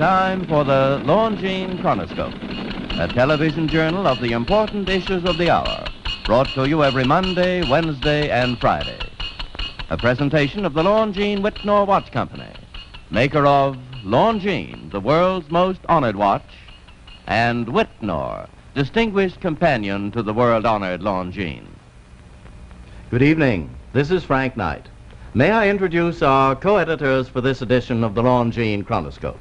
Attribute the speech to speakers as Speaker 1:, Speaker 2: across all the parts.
Speaker 1: time for the Longines Chronoscope, a television journal of the important issues of the hour, brought to you every Monday, Wednesday, and Friday. A presentation of the Longines Whitnor Watch Company, maker of Longines, the world's most honored watch, and Whitnor, distinguished companion to the world-honored Longines.
Speaker 2: Good evening. This is Frank Knight. May I introduce our co-editors for this edition of the Longines Chronoscope?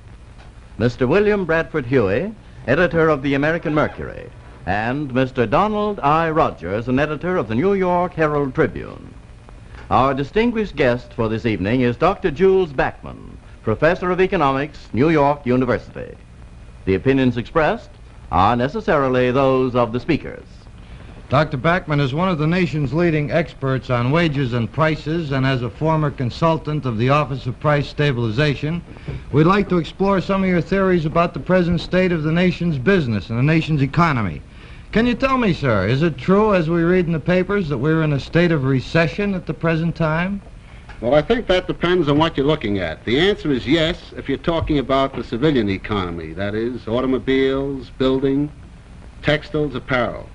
Speaker 2: Mr. William Bradford Huey, editor of the American Mercury, and Mr. Donald I. Rogers, an editor of the New York Herald Tribune. Our distinguished guest for this evening is Dr. Jules Backman, professor of economics, New York University. The opinions expressed are necessarily those of the speakers.
Speaker 3: Dr. Backman is one of the nation's leading experts on wages and prices, and as a former consultant of the Office of Price Stabilization, we'd like to explore some of your theories about the present state of the nation's business and the nation's economy. Can you tell me, sir, is it true, as we read in the papers, that we're in a state of recession at the present time?
Speaker 4: Well, I think that depends on what you're looking at. The answer is yes, if you're talking about the civilian economy, that is, automobiles, building, textiles, apparel.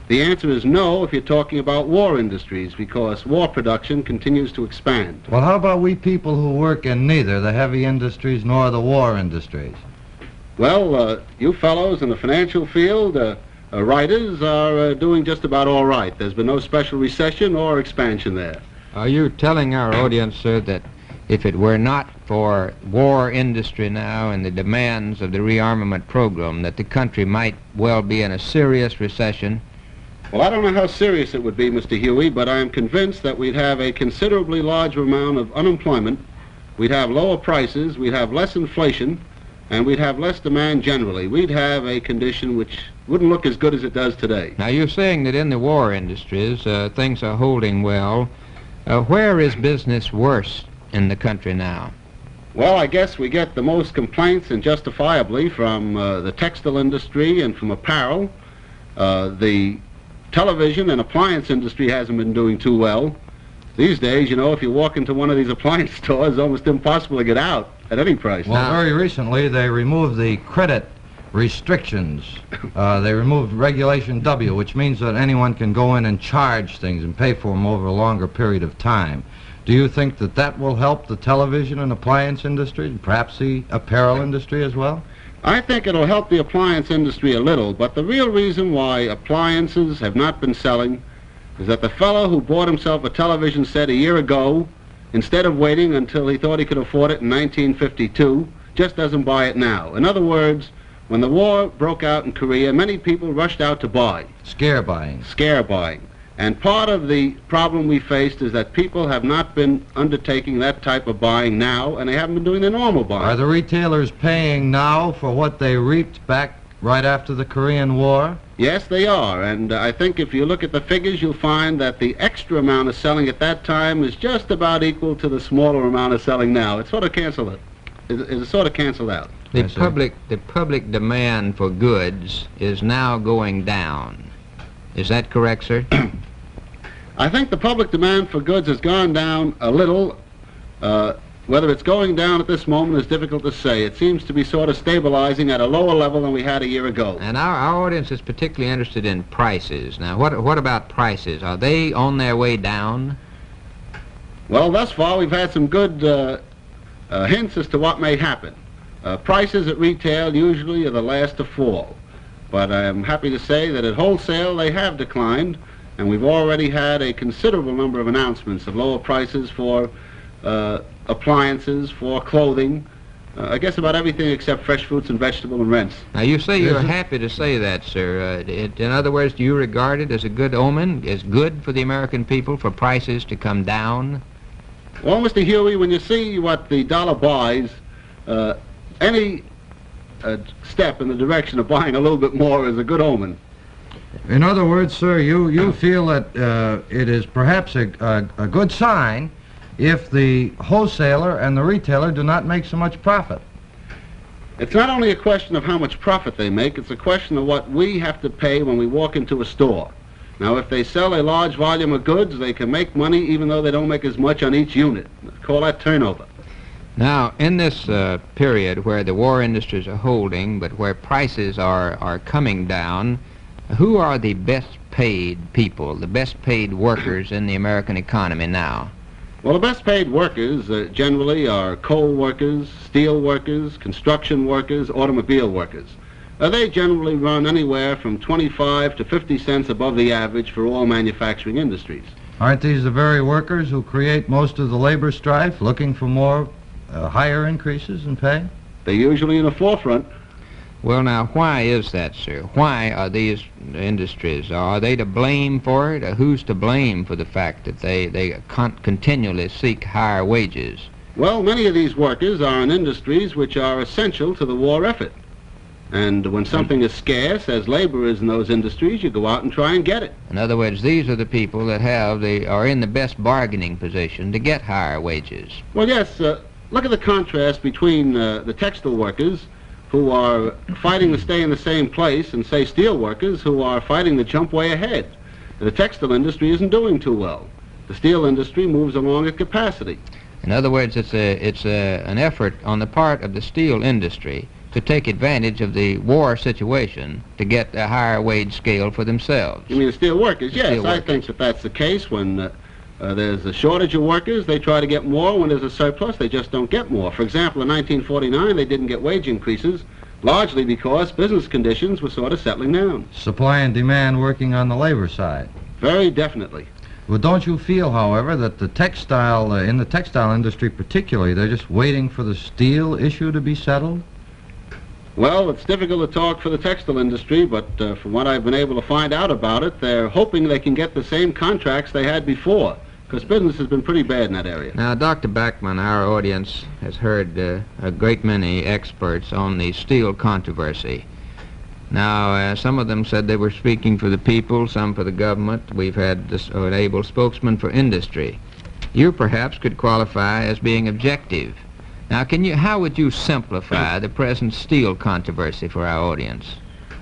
Speaker 4: The answer is no if you're talking about war industries, because war production continues to expand.
Speaker 3: Well, how about we people who work in neither the heavy industries nor the war industries?
Speaker 4: Well, you fellows in the financial field, writers, are doing just about all right. There's been no special recession or expansion there.
Speaker 5: Are you telling our audience, sir, that if it were not for war industry now and the demands of the rearmament program, that the country might well be in a serious recession?
Speaker 4: Well, I don't know how serious it would be, Mr. Huey, but I am convinced that we'd have a considerably larger amount of unemployment, we'd have lower prices, we'd have less inflation, and we'd have less demand generally. We'd have a condition which wouldn't look as good as it does today.
Speaker 5: Now, you're saying that in the war industries, things are holding well. Where is business worse in the country now?
Speaker 4: Well, I guess we get the most complaints, and justifiably, from the textile industry and from apparel. The television and appliance industry hasn't been doing too well. These days, you know, if you walk into one of these appliance stores, it's almost impossible to get out at any price.
Speaker 3: Well, very recently, they removed the credit restrictions. They removed Regulation W, which means that anyone can go in and charge things and pay for them over a longer period of time. Do you think that that will help the television and appliance industry, and perhaps the apparel industry as well?
Speaker 4: I think it'll help the appliance industry a little, but the real reason why appliances have not been selling is that the fellow who bought himself a television set a year ago, instead of waiting until he thought he could afford it in 1952, just doesn't buy it now. In other words, when the war broke out in Korea, many people rushed out to buy.
Speaker 3: Scare buying.
Speaker 4: Scare buying. And part of the problem we faced is that people have not been undertaking that type of buying now, and they haven't been doing the normal buying.
Speaker 3: Are the retailers paying now for what they reaped back right after the Korean War?
Speaker 4: Yes, they are, and I think if you look at the figures, you'll find that the extra amount of selling at that time is just about equal to the smaller amount of selling now. It's sort of canceled it. It's sort of canceled out.
Speaker 5: The public demand for goods is now going down. Is that correct, sir?
Speaker 4: I think the public demand for goods has gone down a little. Whether it's going down at this moment is difficult to say. It seems to be sort of stabilizing at a lower level than we had a year ago.
Speaker 5: And our audience is particularly interested in prices. Now, what about prices? Are they on their way down?
Speaker 4: Well, thus far we've had some good hints as to what may happen. Prices at retail usually are the last to fall. But I'm happy to say that at wholesale they have declined, and we've already had a considerable number of announcements of lower prices for appliances, for clothing, I guess about everything except fresh fruits and vegetables and rents.
Speaker 5: Now, you say you're happy to say that, sir. In other words, do you regard it as a good omen, as good for the American people for prices to come down?
Speaker 4: Well, Mr. Huey, when you see what the dollar buys, any step in the direction of buying a little bit more is a good omen.
Speaker 3: In other words, sir, you feel that it is perhaps a good sign if the wholesaler and the retailer do not make so much profit.
Speaker 4: It's not only a question of how much profit they make, it's a question of what we have to pay when we walk into a store. Now, if they sell a large volume of goods, they can make money even though they don't make as much on each unit. Call that turnover.
Speaker 5: Now, in this period where the war industries are holding, but where prices are coming down, who are the best paid people, the best paid workers in the American economy now?
Speaker 4: Well, the best paid workers generally are coal workers, steel workers, construction workers, automobile workers. They generally run anywhere from 25 to 50 cents above the average for all manufacturing industries.
Speaker 3: Aren't these the very workers who create most of the labor strife, looking for more higher increases in pay?
Speaker 4: They're usually in the forefront.
Speaker 5: Well, now, why is that, sir? Why are these industries, are they to blame for it, or who's to blame for the fact that they continually seek higher wages?
Speaker 4: Well, many of these workers are in industries which are essential to the war effort. And when something is scarce, as labor is in those industries, you go out and try and get it.
Speaker 5: In other words, these are the people that are in the best bargaining position to get higher wages.
Speaker 4: Well, yes, look at the contrast between the textile workers who are fighting to stay in the same place and, say, steel workers who are fighting to jump way ahead. The textile industry isn't doing too well. The steel industry moves along at capacity.
Speaker 5: In other words, it's an effort on the part of the steel industry to take advantage of the war situation to get a higher wage scale for themselves.
Speaker 4: You mean the steel workers? Yes,
Speaker 5: Steel
Speaker 4: I
Speaker 5: workers.
Speaker 4: think that that's the case. When there's a shortage of workers, they try to get more. When there's a surplus, they just don't get more. For example, in 1949, they didn't get wage increases, largely because business conditions were sort of settling down.
Speaker 3: Supply and demand working on the labor side.
Speaker 4: Very definitely.
Speaker 3: Well, don't you feel, however, that the textile, in the textile industry particularly, they're just waiting for the steel issue to be settled?
Speaker 4: Well, it's difficult to talk for the textile industry, but from what I've been able to find out about it, they're hoping they can get the same contracts they had before, because business has been pretty bad in that area.
Speaker 5: Now, Dr. Backman, our audience has heard a great many experts on the steel controversy. Now, some of them said they were speaking for the people, some for the government. We've had an able spokesman for industry. You perhaps could qualify as being objective. Now, how would you simplify the present steel controversy for our audience?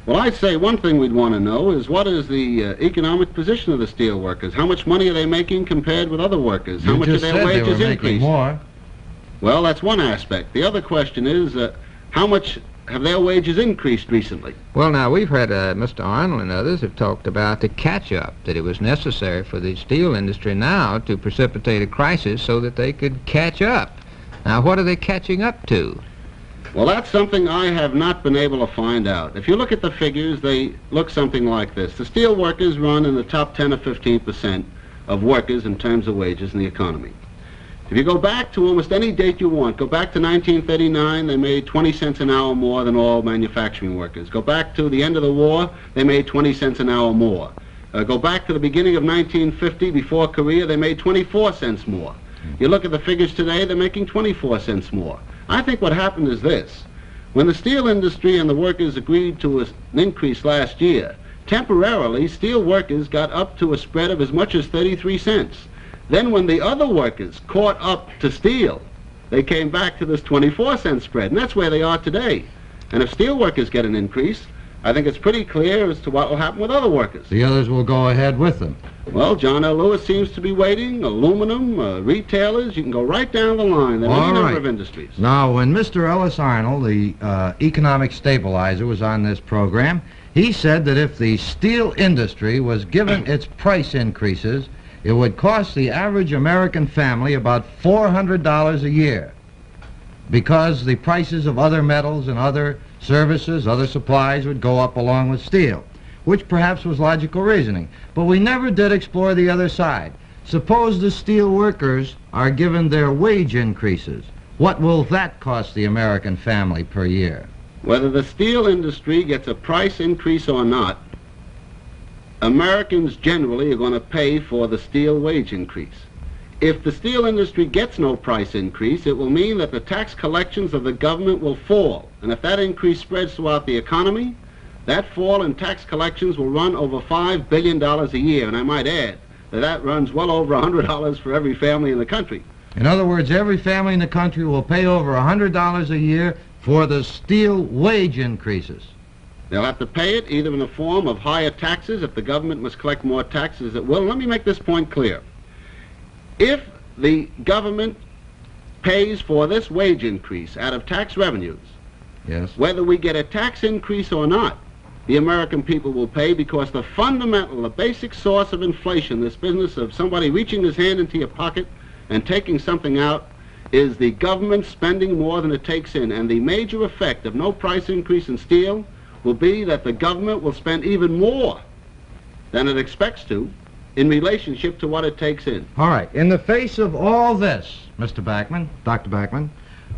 Speaker 4: Well, I'd say one thing we'd want to know is what is the economic position of the steel workers? How much money are they making compared with other workers? How much are their wages increased?
Speaker 3: More.
Speaker 4: Well, that's one aspect. The other question is how much have their wages increased recently?
Speaker 5: Well, now, we've had Mr. Arnold and others have talked about the catch-up, that it was necessary for the steel industry now to precipitate a crisis so that they could catch up. Now, what are they catching up to?
Speaker 4: Well, that's something I have not been able to find out. If you look at the figures, they look something like this. The steel workers run in the top 10 or 15% of workers in terms of wages in the economy. If you go back to almost any date you want, go back to 1939, they made 20 cents an hour more than all manufacturing workers. Go back to the end of the war, they made 20 cents an hour more. Go back to the beginning of 1950, before Korea, they made 24 cents more. You look at the figures today, they're making 24 cents more. I think what happened is this. When the steel industry and the workers agreed to an increase last year, temporarily, steel workers got up to a spread of as much as 33 cents. Then when the other workers caught up to steel, they came back to this 24-cent spread, and that's where they are today. And if steel workers get an increase, I think it's pretty clear as to what will happen with other workers.
Speaker 3: The others will go ahead with them.
Speaker 4: Well, John L. Lewis seems to be waiting, aluminum, retailers, you can go right down the line. There are any number of industries.
Speaker 3: Now, when Mr. Ellis Arnold, the economic stabilizer, was on this program, he said that if the steel industry was given its price increases, it would cost the average American family about $400 a year, because the prices of other metals and other services, other supplies would go up along with steel, which perhaps was logical reasoning. But we never did explore the other side. Suppose the steel workers are given their wage increases. What will that cost the American family per year?
Speaker 4: Whether the steel industry gets a price increase or not, Americans generally are going to pay for the steel wage increase. If the steel industry gets no price increase, it will mean that the tax collections of the government will fall. And if that increase spreads throughout the economy, that fall in tax collections will run over $5 billion a year. And I might add that that runs well over $100 for every family in the country.
Speaker 3: In other words, every family in the country will pay over $100 a year for the steel wage increases.
Speaker 4: They'll have to pay it either in the form of higher taxes. If the government must collect more taxes, it will. Let me make this point clear. If the government pays for this wage increase out of tax revenues.
Speaker 3: Yes.
Speaker 4: Whether we get a tax increase or not, the American people will pay, because the fundamental, the basic source of inflation, this business of somebody reaching his hand into your pocket and taking something out, is the government spending more than it takes in. And the major effect of no price increase in steel will be that the government will spend even more than it expects to in relationship to what it takes in.
Speaker 3: All right. In the face of all this, Mr. Backman, Dr. Backman,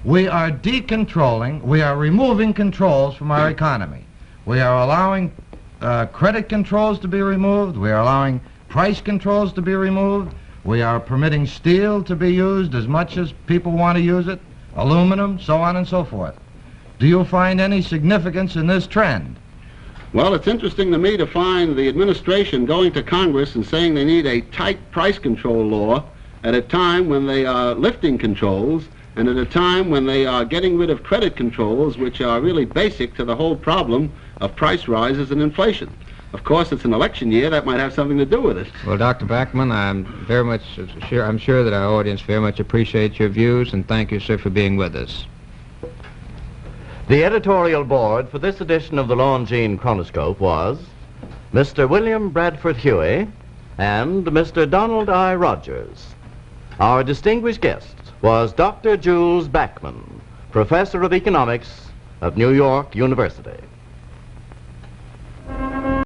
Speaker 3: we are decontrolling, we are removing controls from our economy. We are allowing credit controls to be removed. We are allowing price controls to be removed. We are permitting steel to be used as much as people want to use it, aluminum, so on and so forth. Do you find any significance in this trend?
Speaker 4: Well, it's interesting to me to find the administration going to Congress and saying they need a tight price control law at a time when they are lifting controls, and at a time when they are getting rid of credit controls, which are really basic to the whole problem of price rises and inflation. Of course, it's an election year. That might have something to do with it.
Speaker 5: Well, Dr. Backman, I'm sure that our audience very much appreciates your views, and thank you, sir, for being with us.
Speaker 2: The editorial board for this edition of the Longines Chronoscope was Mr. William Bradford Huey and Mr. Donald I. Rogers. Our distinguished guest was Dr. Jules Backman, Professor of Economics of New York University.